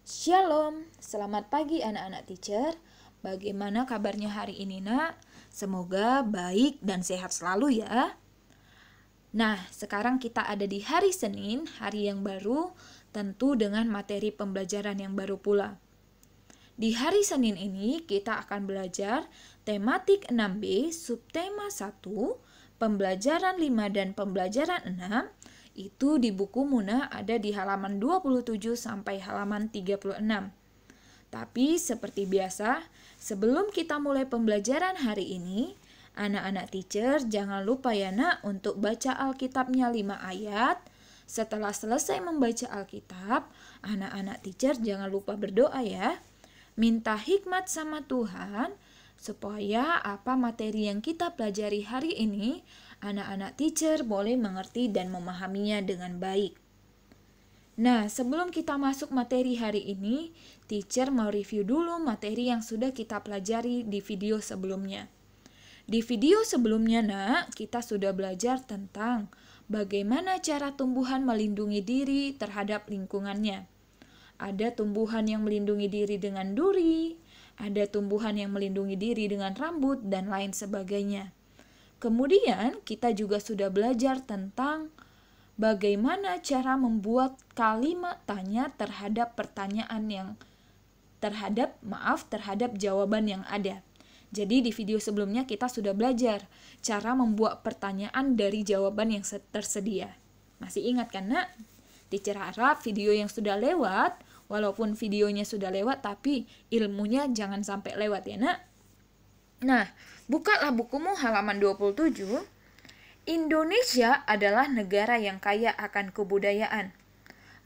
Shalom, selamat pagi anak-anak teacher. Bagaimana kabarnya hari ini nak? Semoga baik dan sehat selalu ya. Nah, sekarang kita ada di hari Senin, hari yang baru, tentu dengan materi pembelajaran yang baru pula. Di hari Senin ini kita akan belajar tematik 6B, subtema 1, pembelajaran 5 dan pembelajaran 6. Itu di buku Muna ada di halaman 27 sampai halaman 36. Tapi seperti biasa, sebelum kita mulai pembelajaran hari ini, anak-anak teacher jangan lupa ya nak untuk baca Alkitabnya 5 ayat. Setelah selesai membaca Alkitab, anak-anak teacher jangan lupa berdoa ya. Minta hikmat sama Tuhan supaya apa materi yang kita pelajari hari ini anak-anak teacher boleh mengerti dan memahaminya dengan baik. Nah, sebelum kita masuk materi hari ini, teacher mau review dulu materi yang sudah kita pelajari di video sebelumnya. Di video sebelumnya, nak, kita sudah belajar tentang bagaimana cara tumbuhan melindungi diri terhadap lingkungannya. Ada tumbuhan yang melindungi diri dengan duri, ada tumbuhan yang melindungi diri dengan rambut, dan lain sebagainya. Kemudian kita juga sudah belajar tentang bagaimana cara membuat kalimat tanya terhadap pertanyaan yang terhadap jawaban yang ada. Jadi di video sebelumnya kita sudah belajar cara membuat pertanyaan dari jawaban yang tersedia. Masih ingat kan nak? Teacher harap video yang sudah lewat, walaupun videonya sudah lewat tapi ilmunya jangan sampai lewat ya nak. Nah, bukalah bukumu halaman 27. Indonesia adalah negara yang kaya akan kebudayaan.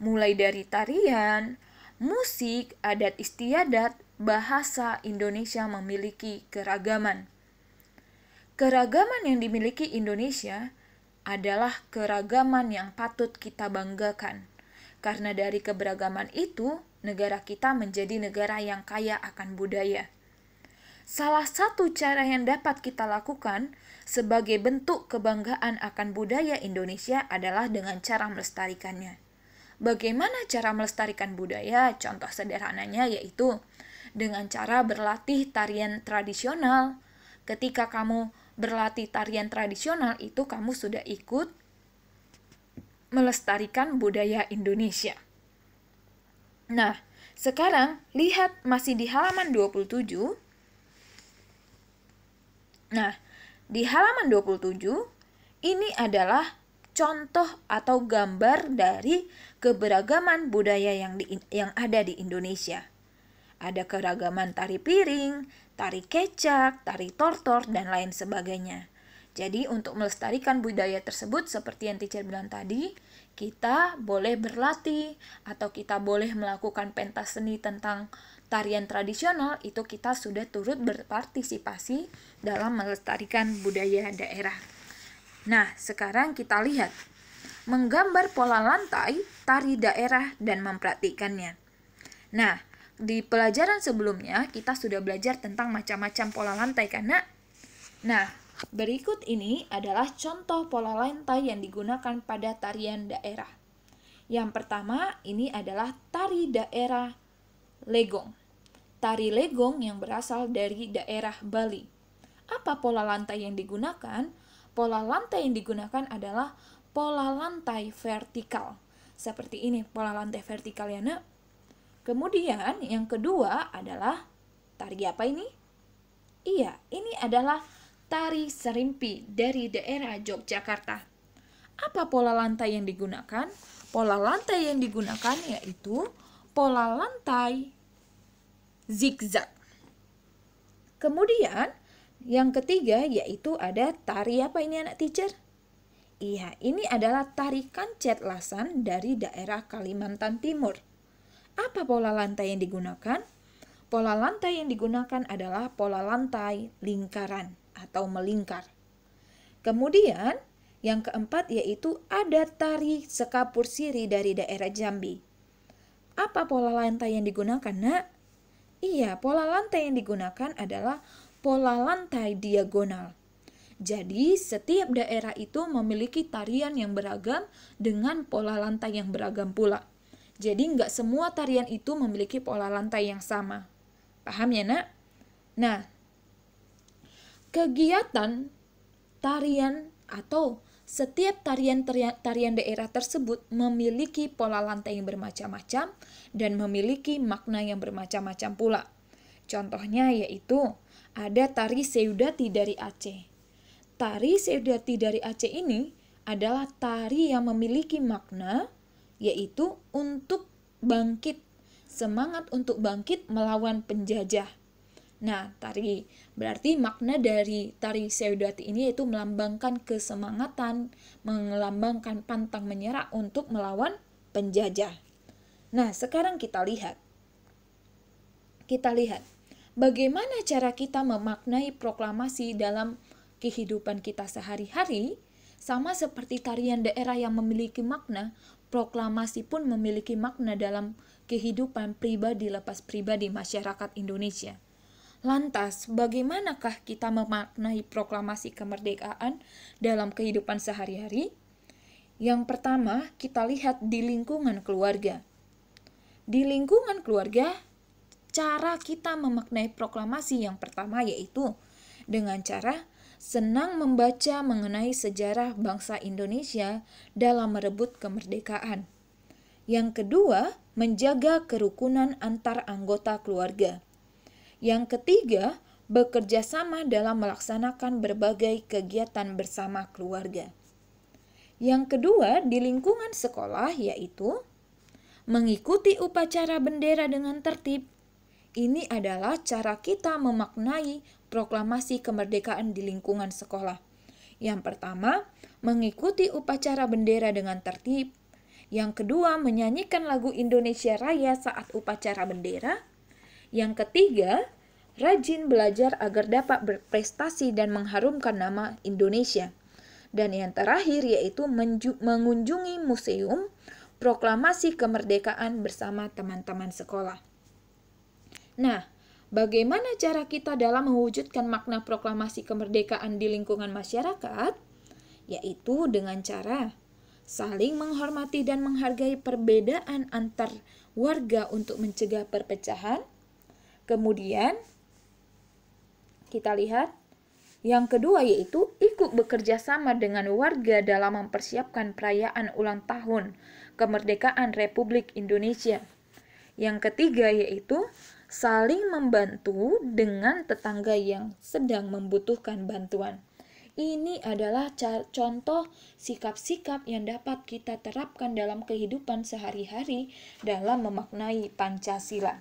Mulai dari tarian, musik, adat istiadat, bahasa Indonesia memiliki keragaman. Keragaman yang dimiliki Indonesia adalah keragaman yang patut kita banggakan. Karena dari keberagaman itu, negara kita menjadi negara yang kaya akan budaya. Salah satu cara yang dapat kita lakukan sebagai bentuk kebanggaan akan budaya Indonesia adalah dengan cara melestarikannya. Bagaimana cara melestarikan budaya? Contoh sederhananya yaitu dengan cara berlatih tarian tradisional. Ketika kamu berlatih tarian tradisional, itu kamu sudah ikut melestarikan budaya Indonesia. Nah, sekarang lihat masih di halaman 27. Nah, di halaman 27, ini adalah contoh atau gambar dari keberagaman budaya yang ada di Indonesia. Ada keragaman tari piring, tari kecak, tari tortor, dan lain sebagainya. Jadi untuk melestarikan budaya tersebut seperti yang teacher bilang tadi, kita boleh berlatih atau kita boleh melakukan pentas seni tentang tarian tradisional, itu kita sudah turut berpartisipasi dalam melestarikan budaya daerah. Nah, sekarang kita lihat menggambar pola lantai tari daerah dan mempraktikkannya. Nah, di pelajaran sebelumnya kita sudah belajar tentang macam-macam pola lantai karena berikut ini adalah contoh pola lantai yang digunakan pada tarian daerah. Yang pertama, ini adalah tari daerah legong. Tari legong yang berasal dari daerah Bali. Apa pola lantai yang digunakan? Pola lantai yang digunakan adalah pola lantai vertikal. Seperti ini pola lantai vertikal ya nak. Kemudian yang kedua adalah tari apa ini? Iya, ini adalah tari serimpi dari daerah Yogyakarta. Apa pola lantai yang digunakan? Pola lantai yang digunakan yaitu pola lantai zigzag. Kemudian yang ketiga yaitu ada tari apa ini anak teacher? Iya, ini adalah tari kancet lasan dari daerah Kalimantan Timur. Apa pola lantai yang digunakan? Pola lantai yang digunakan adalah pola lantai lingkaran atau melingkar. Kemudian yang keempat yaitu ada tari sekapur siri dari daerah Jambi. Apa pola lantai yang digunakan nak? Iya, pola lantai yang digunakan adalah pola lantai diagonal. Jadi, setiap daerah itu memiliki tarian yang beragam dengan pola lantai yang beragam pula. Jadi nggak semua tarian itu memiliki pola lantai yang sama. Paham ya, Nak? Nah, kegiatan tarian atau setiap tarian daerah tersebut memiliki pola lantai yang bermacam-macam dan memiliki makna yang bermacam-macam pula. Contohnya yaitu ada tari Seudati dari Aceh. Tari Seudati dari Aceh ini adalah tari yang memiliki makna yaitu untuk bangkit, semangat untuk bangkit melawan penjajah. Nah, berarti makna dari tari Seudati ini yaitu melambangkan kesemangatan, melambangkan pantang menyerah untuk melawan penjajah. Nah, sekarang kita lihat bagaimana cara kita memaknai proklamasi dalam kehidupan kita sehari-hari. Sama seperti tarian daerah yang memiliki makna, proklamasi pun memiliki makna dalam kehidupan pribadi lepas pribadi masyarakat Indonesia. Lantas, bagaimanakah kita memaknai proklamasi kemerdekaan dalam kehidupan sehari-hari? Yang pertama, kita lihat di lingkungan keluarga. Di lingkungan keluarga, cara kita memaknai proklamasi yang pertama yaitu dengan cara senang membaca mengenai sejarah bangsa Indonesia dalam merebut kemerdekaan. Yang kedua, menjaga kerukunan antar anggota keluarga. Yang ketiga, bekerja sama dalam melaksanakan berbagai kegiatan bersama keluarga. Yang kedua, di lingkungan sekolah yaitu mengikuti upacara bendera dengan tertib. Ini adalah cara kita memaknai proklamasi kemerdekaan di lingkungan sekolah. Yang pertama, mengikuti upacara bendera dengan tertib. Yang kedua, menyanyikan lagu Indonesia Raya saat upacara bendera. Yang ketiga, rajin belajar agar dapat berprestasi dan mengharumkan nama Indonesia. Dan yang terakhir yaitu mengunjungi museum proklamasi kemerdekaan bersama teman-teman sekolah. Nah, bagaimana cara kita dalam mewujudkan makna proklamasi kemerdekaan di lingkungan masyarakat? Yaitu dengan cara saling menghormati dan menghargai perbedaan antar warga untuk mencegah perpecahan. Kemudian, kita lihat yang kedua yaitu ikut bekerja sama dengan warga dalam mempersiapkan perayaan ulang tahun kemerdekaan Republik Indonesia. Yang ketiga yaitu saling membantu dengan tetangga yang sedang membutuhkan bantuan. Ini adalah contoh sikap-sikap yang dapat kita terapkan dalam kehidupan sehari-hari dalam memaknai Pancasila.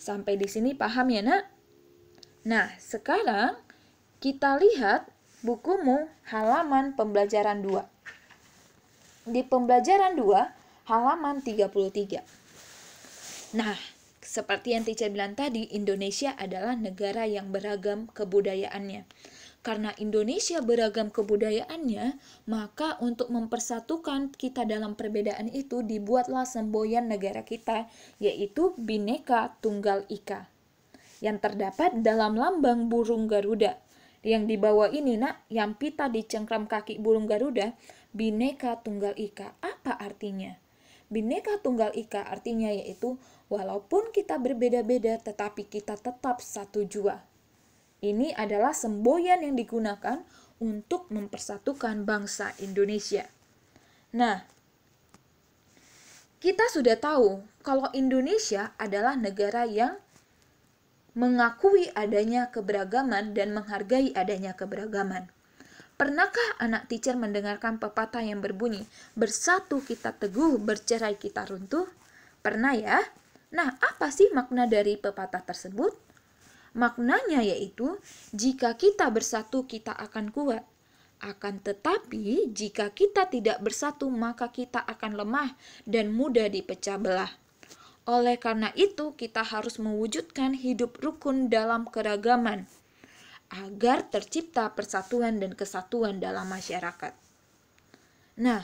Sampai di sini paham ya, Nak? Nah, sekarang kita lihat bukumu halaman pembelajaran 2. Di pembelajaran 2, halaman 33. Nah, seperti yang teacher bilang tadi, Indonesia adalah negara yang beragam kebudayaannya. Karena Indonesia beragam kebudayaannya, maka untuk mempersatukan kita dalam perbedaan itu dibuatlah semboyan negara kita, yaitu Bhinneka Tunggal Ika, yang terdapat dalam lambang burung Garuda. Yang di bawah ini, Nak, yang pita di cengkram kaki burung Garuda, Bhinneka Tunggal Ika. Apa artinya? Bhinneka Tunggal Ika artinya yaitu walaupun kita berbeda-beda tetapi kita tetap satu jua. Ini adalah semboyan yang digunakan untuk mempersatukan bangsa Indonesia. Nah, kita sudah tahu kalau Indonesia adalah negara yang mengakui adanya keberagaman dan menghargai adanya keberagaman. Pernahkah anak teacher mendengarkan pepatah yang berbunyi, bersatu kita teguh, bercerai kita runtuh? Pernah ya? Nah, apa sih makna dari pepatah tersebut? Maknanya yaitu, jika kita bersatu kita akan kuat. Akan tetapi, jika kita tidak bersatu maka kita akan lemah dan mudah dipecah belah. Oleh karena itu, kita harus mewujudkan hidup rukun dalam keragaman, agar tercipta persatuan dan kesatuan dalam masyarakat. Nah,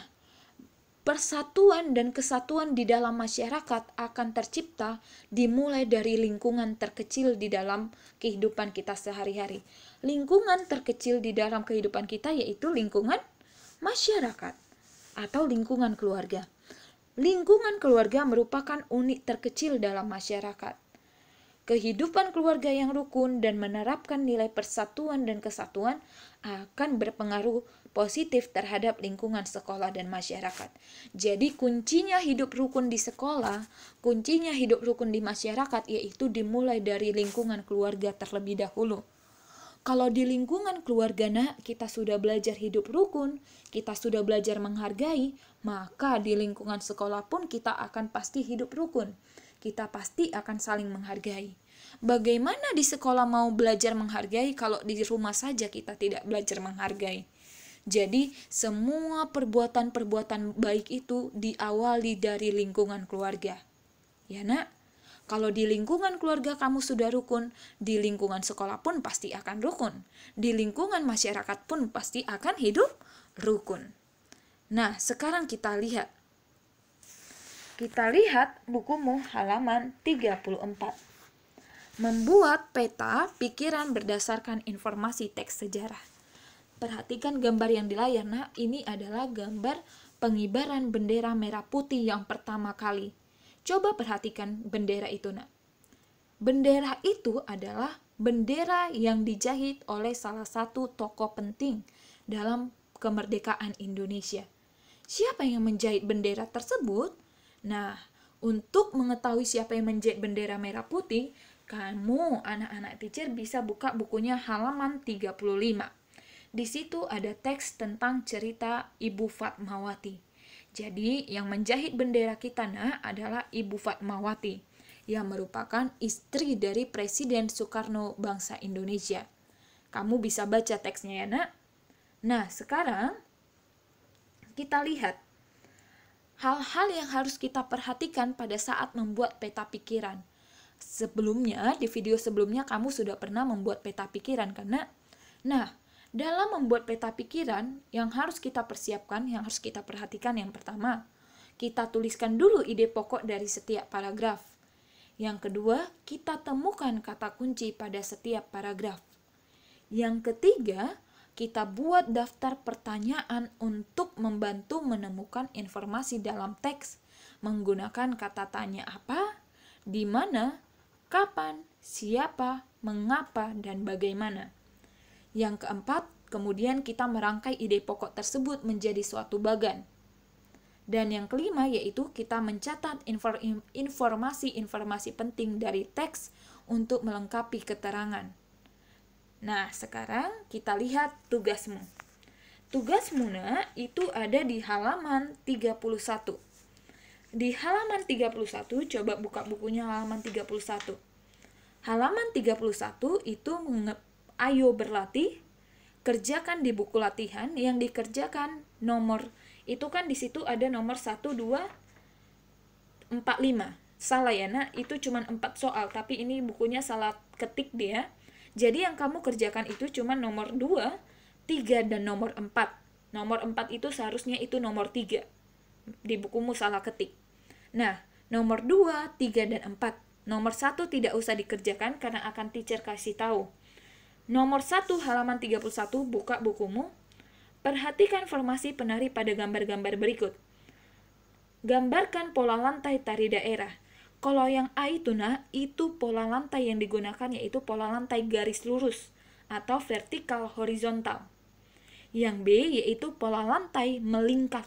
persatuan dan kesatuan di dalam masyarakat akan tercipta dimulai dari lingkungan terkecil di dalam kehidupan kita sehari-hari. Lingkungan terkecil di dalam kehidupan kita yaitu lingkungan masyarakat atau lingkungan keluarga. Lingkungan keluarga merupakan unit terkecil dalam masyarakat. Kehidupan keluarga yang rukun dan menerapkan nilai persatuan dan kesatuan akan berpengaruh positif terhadap lingkungan sekolah dan masyarakat. Jadi kuncinya hidup rukun di sekolah, kuncinya hidup rukun di masyarakat yaitu dimulai dari lingkungan keluarga terlebih dahulu. Kalau di lingkungan keluarga kita sudah belajar hidup rukun, kita sudah belajar menghargai, maka di lingkungan sekolah pun kita akan pasti hidup rukun. Kita pasti akan saling menghargai. Bagaimana di sekolah mau belajar menghargai kalau di rumah saja kita tidak belajar menghargai? Jadi semua perbuatan-perbuatan baik itu diawali dari lingkungan keluarga. Ya nak? Kalau di lingkungan keluarga kamu sudah rukun, di lingkungan sekolah pun pasti akan rukun. Di lingkungan masyarakat pun pasti akan hidup rukun. Nah, sekarang kita lihat. Kita lihat bukumu halaman 34. Membuat peta pikiran berdasarkan informasi teks sejarah. Perhatikan gambar yang di layar, nah ini adalah gambar pengibaran bendera merah putih yang pertama kali. Coba perhatikan bendera itu, nak. Bendera itu adalah bendera yang dijahit oleh salah satu tokoh penting dalam kemerdekaan Indonesia. Siapa yang menjahit bendera tersebut? Nah, untuk mengetahui siapa yang menjahit bendera merah putih, kamu anak-anak teacher bisa buka bukunya halaman 35. Di situ ada teks tentang cerita Ibu Fatmawati. Jadi, yang menjahit bendera kita adalah Ibu Fatmawati, yang merupakan istri dari Presiden Soekarno bangsa Indonesia. Kamu bisa baca teksnya ya, nak. Nah, sekarang kita lihat hal-hal yang harus kita perhatikan pada saat membuat peta pikiran. Sebelumnya, di video sebelumnya kamu sudah pernah membuat peta pikiran karena dalam membuat peta pikiran yang harus kita persiapkan, yang harus kita perhatikan yang pertama, kita tuliskan dulu ide pokok dari setiap paragraf. Yang kedua, kita temukan kata kunci pada setiap paragraf. Yang ketiga, kita buat daftar pertanyaan untuk membantu menemukan informasi dalam teks menggunakan kata tanya apa, di mana, kapan, siapa, mengapa, dan bagaimana. Yang keempat, kemudian kita merangkai ide pokok tersebut menjadi suatu bagan. Dan yang kelima yaitu kita mencatat informasi-informasi penting dari teks untuk melengkapi keterangan. Nah, sekarang kita lihat tugasmu. Tugasmu itu ada di halaman 31. Di halaman 31, coba buka bukunya halaman 31. Halaman 31 itu ayo berlatih, kerjakan di buku latihan yang dikerjakan nomor, itu kan di situ ada nomor 1, 2, 4, 5. Salah ya nak, itu cuma 4 soal, tapi ini bukunya salah ketik dia. Jadi yang kamu kerjakan itu cuma nomor 2, 3, dan nomor 4. Nomor 4 itu seharusnya itu nomor 3. Di bukumu salah ketik. Nah, nomor 2, 3, dan 4. Nomor 1 tidak usah dikerjakan karena akan teacher kasih tahu. Nomor 1 halaman 31, buka bukumu. Perhatikan formasi penari pada gambar-gambar berikut. Gambarkan pola lantai tari daerah. Kalau yang A itu itu pola lantai yang digunakan yaitu pola lantai garis lurus atau vertikal horizontal. Yang B yaitu pola lantai melingkar.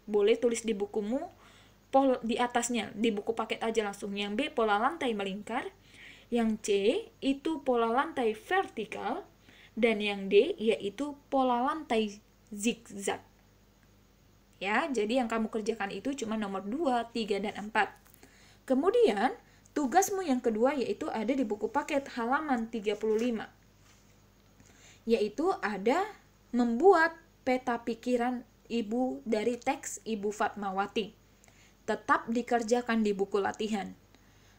Boleh tulis di bukumu di atasnya, di buku paket aja langsung. Yang B pola lantai melingkar. Yang C itu pola lantai vertikal. Dan yang D yaitu pola lantai zigzag. Ya, jadi yang kamu kerjakan itu cuma nomor 2, 3, dan 4. Kemudian, tugasmu yang kedua yaitu ada di buku paket halaman 35. Yaitu ada membuat peta pikiran ibu dari teks Ibu Fatmawati. Tetap dikerjakan di buku latihan.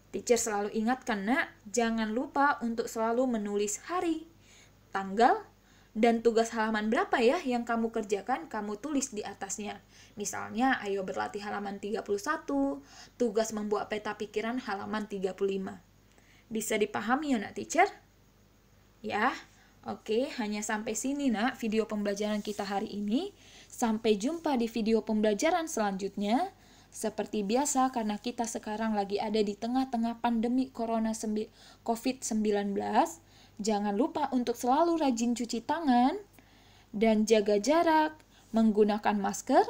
Teacher selalu ingatkan, jangan lupa untuk selalu menulis hari, tanggal, dan tugas halaman berapa ya yang kamu kerjakan, kamu tulis di atasnya. Misalnya, ayo berlatih halaman 31, tugas membuat peta pikiran halaman 35. Bisa dipahami ya nak teacher? Ya, oke, hanya sampai sini nak video pembelajaran kita hari ini. Sampai jumpa di video pembelajaran selanjutnya. Seperti biasa, karena kita sekarang lagi ada di tengah-tengah pandemi COVID-19, jangan lupa untuk selalu rajin cuci tangan dan jaga jarak, menggunakan masker.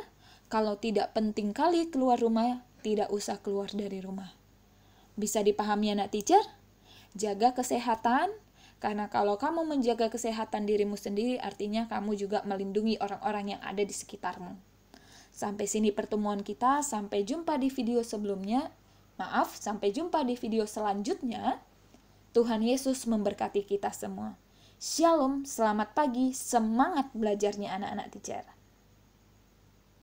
Kalau tidak penting kali keluar rumah, tidak usah keluar dari rumah. Bisa dipahami anak teacher? Jaga kesehatan, karena kalau kamu menjaga kesehatan dirimu sendiri, artinya kamu juga melindungi orang-orang yang ada di sekitarmu. Sampai sini pertemuan kita, sampai jumpa di video sebelumnya. Sampai jumpa di video selanjutnya. Tuhan Yesus memberkati kita semua. Shalom, selamat pagi, semangat belajarnya anak-anak teacher.